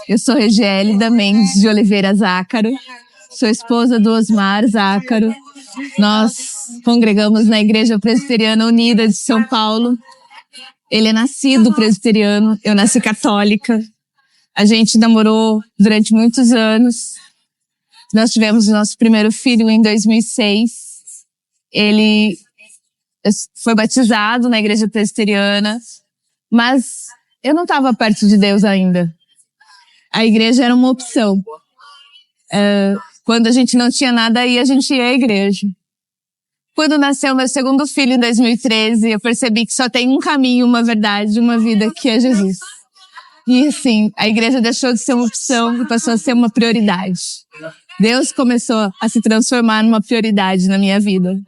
Eu sou Regélida Mendes de Oliveira Zácaro, sou esposa do Osmar Zácaro. Nós congregamos na Igreja Presbiteriana Unida de São Paulo. Ele é nascido presbiteriano, eu nasci católica. A gente namorou durante muitos anos. Nós tivemos o nosso primeiro filho em 2006. Ele foi batizado na Igreja Presbiteriana, mas eu não estava perto de Deus ainda. A igreja era uma opção. Quando a gente não tinha nada aí, a gente ia à igreja. Quando nasceu meu segundo filho em 2013, eu percebi que só tem um caminho, uma verdade, uma vida, que é Jesus. E assim, a igreja deixou de ser uma opção e passou a ser uma prioridade. Deus começou a se transformar numa prioridade na minha vida.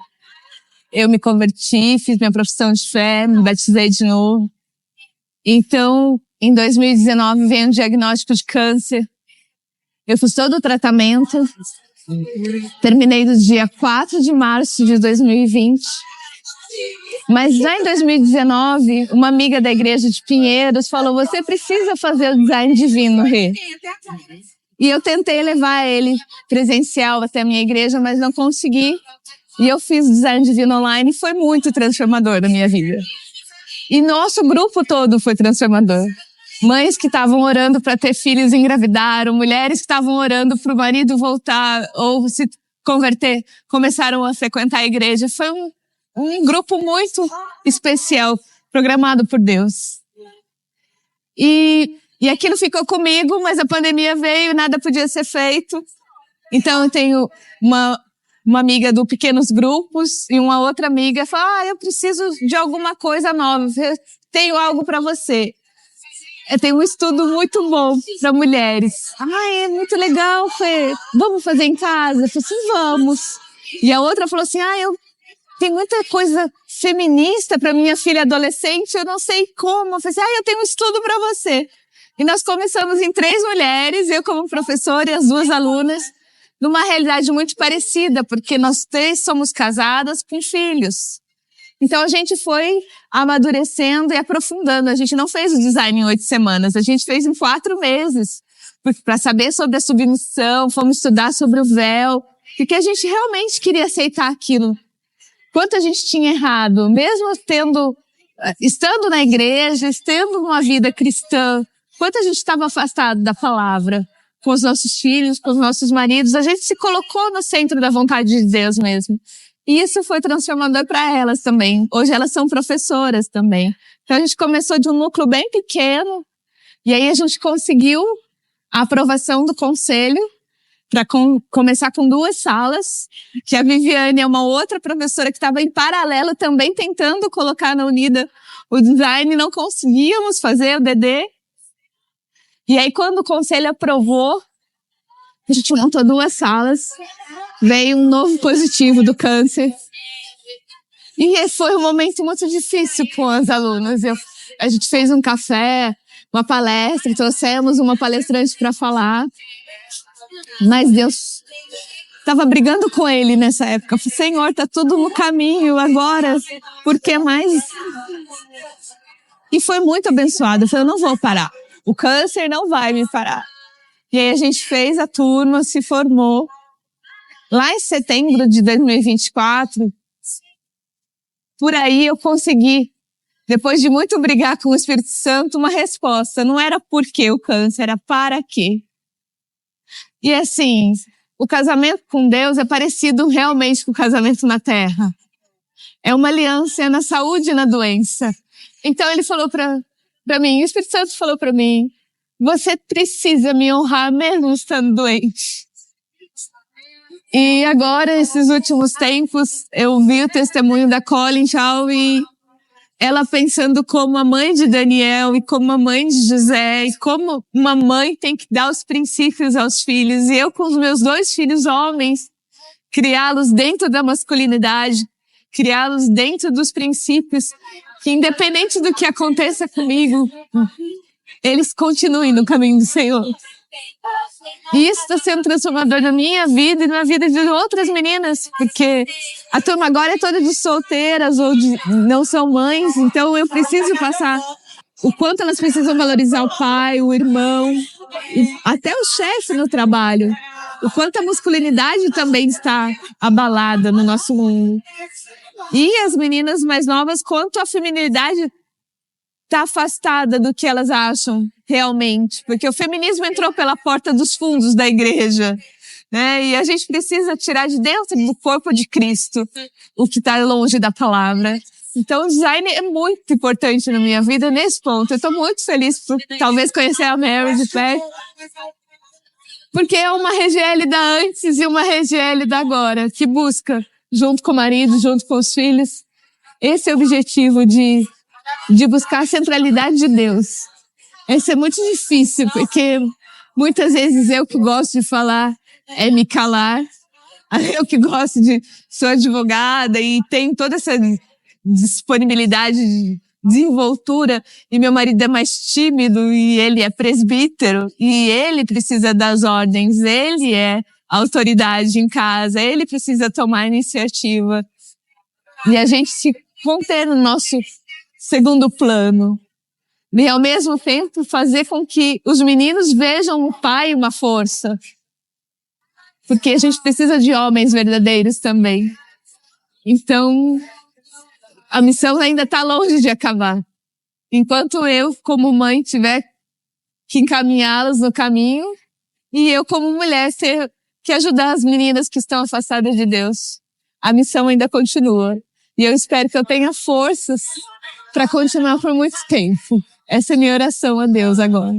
Eu me converti, fiz minha profissão de fé, me batizei de novo. Então, em 2019 veio um diagnóstico de câncer. Eu fiz todo o tratamento. Terminei no dia 4 de março de 2020. Mas já em 2019, uma amiga da igreja de Pinheiros falou: você precisa fazer o design divino, Rê. E eu tentei levar ele presencial até a minha igreja, mas não consegui. E eu fiz o design divino online e foi muito transformador na minha vida. E nosso grupo todo foi transformador. Mães que estavam orando para ter filhos engravidaram, mulheres que estavam orando para o marido voltar ou se converter, começaram a frequentar a igreja. Foi um grupo muito especial, programado por Deus. E aquilo ficou comigo, mas a pandemia veio e nada podia ser feito. Então eu tenho uma amiga do Pequenos Grupos e uma outra amiga falou: eu preciso de alguma coisa nova, eu tenho algo para você. Eu tenho um estudo muito bom para mulheres. É muito legal, Fê. Vamos fazer em casa? Eu falei assim: vamos. E a outra falou assim: eu tenho muita coisa feminista para minha filha adolescente, eu não sei como. Eu falei assim: eu tenho um estudo para você. E nós começamos em 3 mulheres, eu como professora e as 2 alunas, numa realidade muito parecida, porque nós 3 somos casadas com filhos. Então a gente foi amadurecendo e aprofundando. A gente não fez o design em 8 semanas, a gente fez em 4 meses. Para saber sobre a submissão, fomos estudar sobre o véu, porque a gente realmente queria aceitar aquilo. Quanto a gente tinha errado, mesmo estando na igreja, tendo uma vida cristã, quanto a gente estava afastado da palavra, com os nossos filhos, com os nossos maridos, a gente se colocou no centro da vontade de Deus mesmo. E isso foi transformador para elas também. Hoje elas são professoras também. Então a gente começou de um núcleo bem pequeno, e aí a gente conseguiu a aprovação do conselho para começar com 2 salas, que a Viviane é uma outra professora que estava em paralelo também tentando colocar na Unida o design, não conseguíamos fazer o DD. E aí quando o conselho aprovou, a gente montou 2 salas, veio um novo positivo do câncer. E foi um momento muito difícil com as alunas. A gente fez um café, uma palestra, trouxemos uma palestrante para falar. Mas Deus estava brigando com ele nessa época. Eu falei: Senhor, está tudo no caminho agora, por que mais? E foi muito abençoado. Eu falei: eu não vou parar. O câncer não vai me parar. E aí a gente fez a turma, se formou. Lá em setembro de 2024, por aí eu consegui, depois de muito brigar com o Espírito Santo, uma resposta. Não era por que o câncer, era para quê. E assim, o casamento com Deus é parecido realmente com o casamento na terra. É uma aliança, é na saúde e na doença. Então ele falou para mim, o Espírito Santo falou para mim: você precisa me honrar mesmo estando doente. E agora, esses últimos tempos, eu vi o testemunho da Colin Chao e ela pensando como a mãe de Daniel e como a mãe de José e como uma mãe tem que dar os princípios aos filhos. E eu com os meus 2 filhos homens, criá-los dentro da masculinidade, criá-los dentro dos princípios, que independente do que aconteça comigo, eles continuem no caminho do Senhor. E isso está sendo transformador na minha vida e na vida de outras meninas, porque a turma agora é toda de solteiras ou não são mães, então eu preciso passar o quanto elas precisam valorizar o pai, o irmão, até o chefe no trabalho. O quanto a masculinidade também está abalada no nosso mundo. E as meninas mais novas, quanto a feminilidade está afastada do que elas acham realmente. Porque o feminismo entrou pela porta dos fundos da igreja, né? E a gente precisa tirar de dentro do corpo de Cristo o que está longe da palavra. Então o design é muito importante na minha vida nesse ponto. Eu estou muito feliz por talvez conhecer a Mary de perto. Porque é uma Regiele da antes e uma Regiele da agora, que busca, junto com o marido, junto com os filhos, esse objetivo de buscar a centralidade de Deus. Isso é muito difícil, porque muitas vezes eu que gosto de falar é me calar. Eu que gosto sou advogada e tenho toda essa disponibilidade de desenvoltura, e meu marido é mais tímido e ele é presbítero e ele precisa das ordens, ele é autoridade em casa, ele precisa tomar iniciativa. E a gente se conter no nosso segundo plano. E ao mesmo tempo fazer com que os meninos vejam no pai uma força. Porque a gente precisa de homens verdadeiros também. Então, a missão ainda está longe de acabar. Enquanto eu, como mãe, tiver que encaminhá-los no caminho, e eu, como mulher, ter que ajudar as meninas que estão afastadas de Deus, a missão ainda continua. E eu espero que eu tenha forças para continuar por muito tempo. Essa é a minha oração a Deus agora.